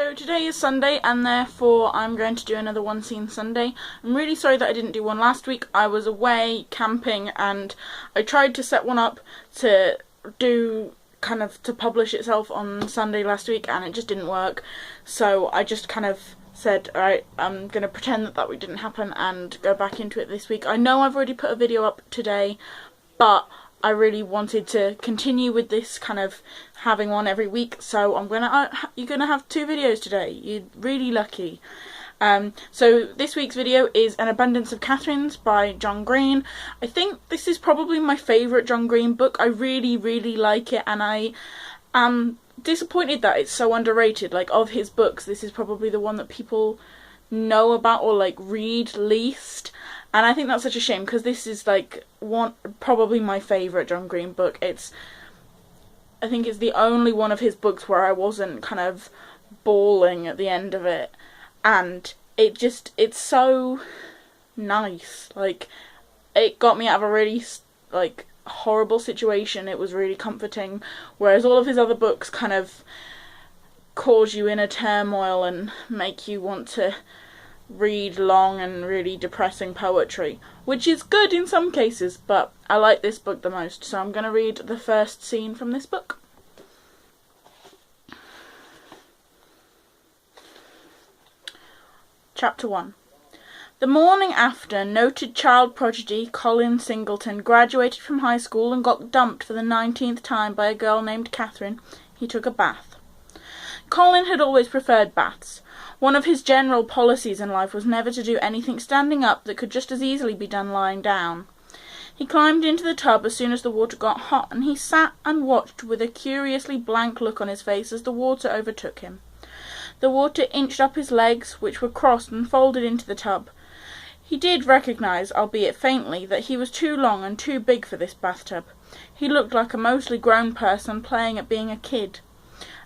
So today is Sunday and therefore I'm going to do another One Scene Sunday. I'm really sorry that I didn't do one last week. I was away camping and I tried to set one up to do to publish itself on Sunday last week and it just didn't work. So I just said, alright, I'm going to pretend that week didn't happen and go back into it this week. I know I've already put a video up today, but I really wanted to continue with this having one every week, so you're gonna have 2 videos today. You're really lucky. So this week's video is An Abundance of Katherines by John Green. I think this is probably my favourite John Green book. I really, really like it, and I am disappointed that it's so underrated. Like, of his books, this is probably the one that people know about or read least. And I think that's such a shame, because this is probably my favourite John Green book. I think it's the only one of his books where I wasn't bawling at the end of it. And it's so nice. It got me out of a really horrible situation. It was really comforting. Whereas all of his other books cause you in a turmoil and make you want to read long and really depressing poetry, which is good in some cases, but I like this book the most, so I'm going to read the first scene from this book. Chapter 1. The morning after noted child prodigy Colin Singleton graduated from high school and got dumped for the 19th time by a girl named Catherine, he took a bath. Colin had always preferred baths. One of his general policies in life was never to do anything standing up that could just as easily be done lying down. He climbed into the tub as soon as the water got hot, and he sat and watched with a curiously blank look on his face as the water overtook him. The water inched up his legs, which were crossed and folded into the tub. He did recognise, albeit faintly, that he was too long and too big for this bathtub. He looked like a mostly grown person playing at being a kid.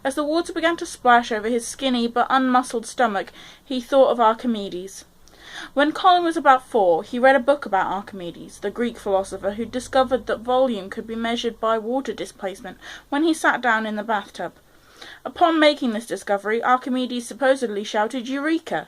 As the water began to splash over his skinny but unmuscled stomach, he thought of Archimedes. When Colin was about 4, he read a book about Archimedes, the Greek philosopher who discovered that volume could be measured by water displacement when he sat down in the bathtub. Upon making this discovery, Archimedes supposedly shouted "Eureka!"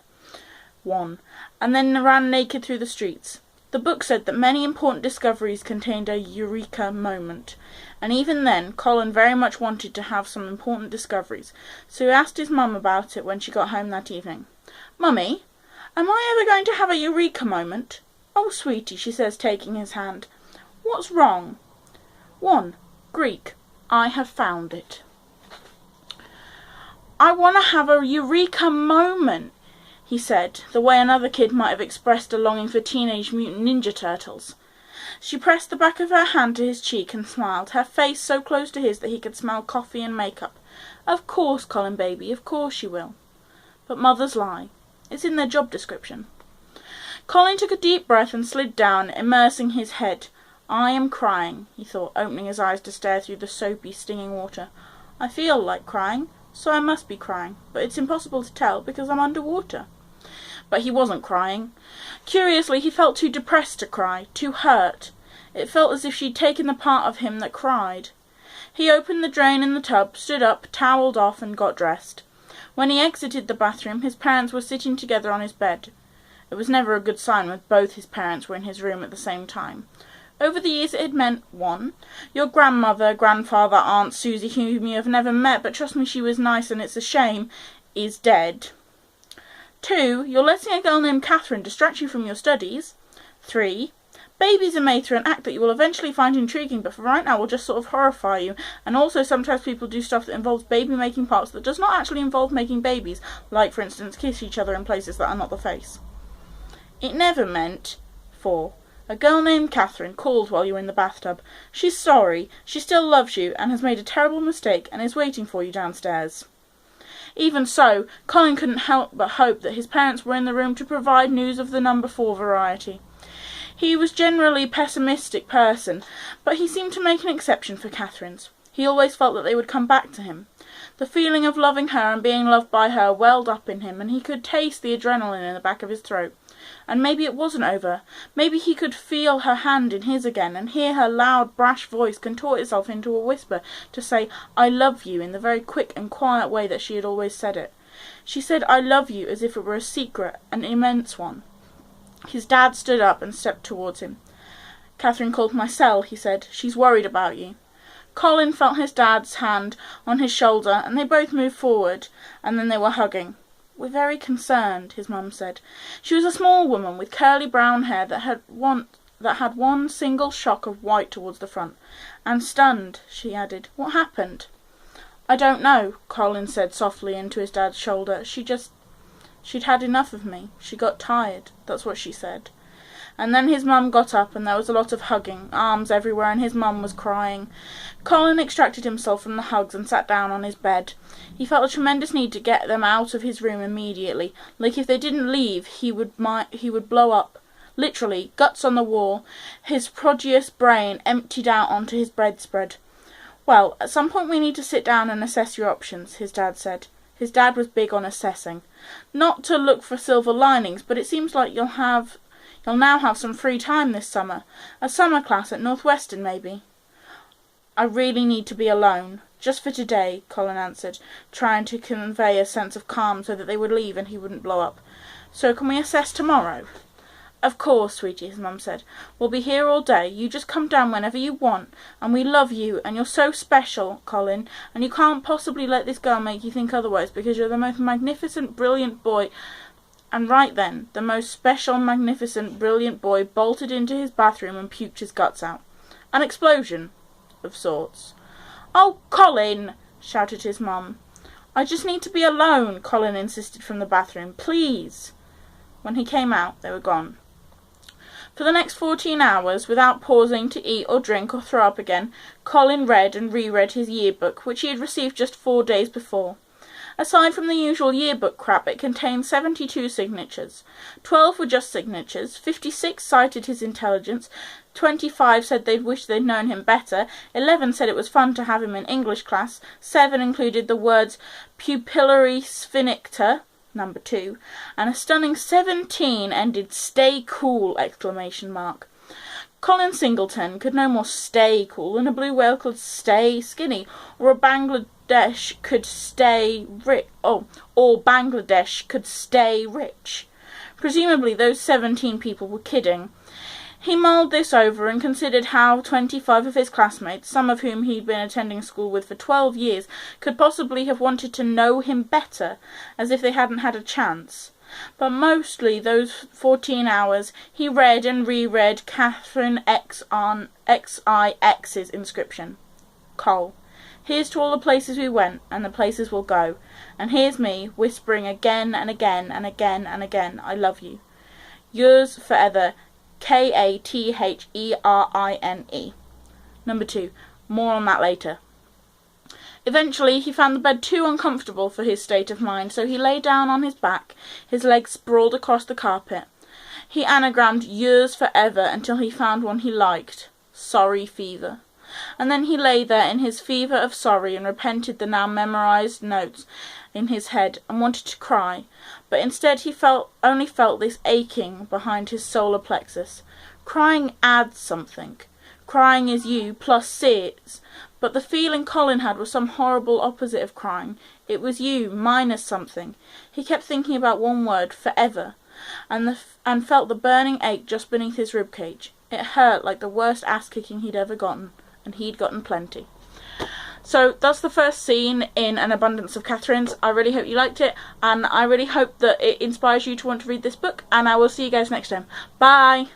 and then ran naked through the streets. The book said that many important discoveries contained a eureka moment, and even then Colin very much wanted to have some important discoveries, so he asked his mum about it when she got home that evening. "Mummy, am I ever going to have a eureka moment?" "Oh, sweetie," she says, taking his hand. "What's wrong?" 1. Greek. I have found it. "I want to have a eureka moment," he said, the way another kid might have expressed a longing for Teenage Mutant Ninja Turtles. She pressed the back of her hand to his cheek and smiled, her face so close to his that he could smell coffee and makeup. "Of course, Colin baby, of course you will." But mothers lie. It's in their job description. Colin took a deep breath and slid down, immersing his head. "I am crying," he thought, opening his eyes to stare through the soapy, stinging water. "I feel like crying, so I must be crying, but it's impossible to tell because I'm underwater." But he wasn't crying. Curiously, he felt too depressed to cry, too hurt. It felt as if she'd taken the part of him that cried. He opened the drain in the tub, stood up, towelled off, and got dressed. When he exited the bathroom, his parents were sitting together on his bed. It was never a good sign when both his parents were in his room at the same time. Over the years it had meant 1. Your grandmother, grandfather, Aunt Susie, whom you have never met, but trust me she was nice and it's a shame, is dead. 2. You're letting a girl named Catherine distract you from your studies. 3. Babies are made through an act that you will eventually find intriguing, but for right now will just sort of horrify you. And also sometimes people do stuff that involves baby-making parts that does not actually involve making babies, like for instance kiss each other in places that are not the face. It never meant 4. A girl named Catherine called while you were in the bathtub. She's sorry, she still loves you, and has made a terrible mistake, and is waiting for you downstairs. Even so, Colin couldn't help but hope that his parents were in the room to provide news of the number 4 variety. He was generally a pessimistic person, but he seemed to make an exception for Catherine's. He always felt that they would come back to him. The feeling of loving her and being loved by her welled up in him, and he could taste the adrenaline in the back of his throat. And maybe it wasn't over. Maybe he could feel her hand in his again, and hear her loud, brash voice contort itself into a whisper to say, "I love you," in the very quick and quiet way that she had always said it. She said "I love you" as if it were a secret, an immense one. His dad stood up and stepped towards him. "Katherine called my cell," he said. "She's worried about you." Colin felt his dad's hand on his shoulder, and they both moved forward, and then they were hugging. "We're very concerned," his mum said. She was a small woman with curly brown hair that had one single shock of white towards the front. "And stunned," she added. "What happened?" "I don't know," Colin said softly into his dad's shoulder. She'd had enough of me. She got tired. That's what she said." And then his mum got up, and there was a lot of hugging, arms everywhere, and his mum was crying. Colin extracted himself from the hugs and sat down on his bed. He felt a tremendous need to get them out of his room immediately. Like if they didn't leave, he would blow up. Literally, guts on the wall. His prodigious brain emptied out onto his bedspread. "Well, at some point we need to sit down and assess your options," his dad said. His dad was big on assessing. "Not to look for silver linings, but it seems like you'll now have some free time this summer. A summer class at Northwestern, maybe." "I really need to be alone. Just for today," Colin answered, trying to convey a sense of calm so that they would leave and he wouldn't blow up. "So can we assess tomorrow?" "Of course, sweetie," his mum said. "We'll be here all day. You just come down whenever you want. And we love you, and you're so special, Colin, and you can't possibly let this girl make you think otherwise, because you're the most magnificent, brilliant boy." And right then, the most special, magnificent, brilliant boy bolted into his bathroom and puked his guts out. An explosion, of sorts. "Oh, Colin!" shouted his mum. "I just need to be alone," Colin insisted from the bathroom. "Please." When he came out, they were gone. For the next 14 hours, without pausing to eat or drink or throw up again, Colin read and reread his yearbook, which he had received just 4 days before. Aside from the usual yearbook crap, it contained 72 signatures. 12 were just signatures, 56 cited his intelligence, 25 said they wished they'd known him better, 11 said it was fun to have him in English class, 7 included the words pupillary sphincter, number 2, and a stunning 17 ended "stay cool!" Colin Singleton could no more stay cool than a blue whale could stay skinny, or Bangladesh could stay rich. Presumably those 17 people were kidding. He mulled this over and considered how 25 of his classmates, some of whom he'd been attending school with for 12 years, could possibly have wanted to know him better, as if they hadn't had a chance. But mostly those 14 hours he read and reread Katherine XIX's inscription. Col. Here's to all the places we went, and the places we'll go. And here's me, whispering again and again and again and again, "I love you. Yours forever, Katherine." Number 2. More on that later. Eventually he found the bed too uncomfortable for his state of mind, so he lay down on his back, his legs sprawled across the carpet. He anagrammed "yours forever" until he found one he liked. Sorry Fever. And then he lay there in his fever of sorry and repented the now memorized notes in his head and wanted to cry, but instead he only felt this aching behind his solar plexus. Crying adds something. Crying is you plus sears, but the feeling Colin had was some horrible opposite of crying. It was you minus something. He kept thinking about one word, forever, and felt the burning ache just beneath his ribcage. It hurt like the worst ass-kicking he'd ever gotten, and he'd gotten plenty. So that's the first scene in An Abundance of Katherines. I really hope you liked it, and I really hope that it inspires you to want to read this book, and I will see you guys next time. Bye!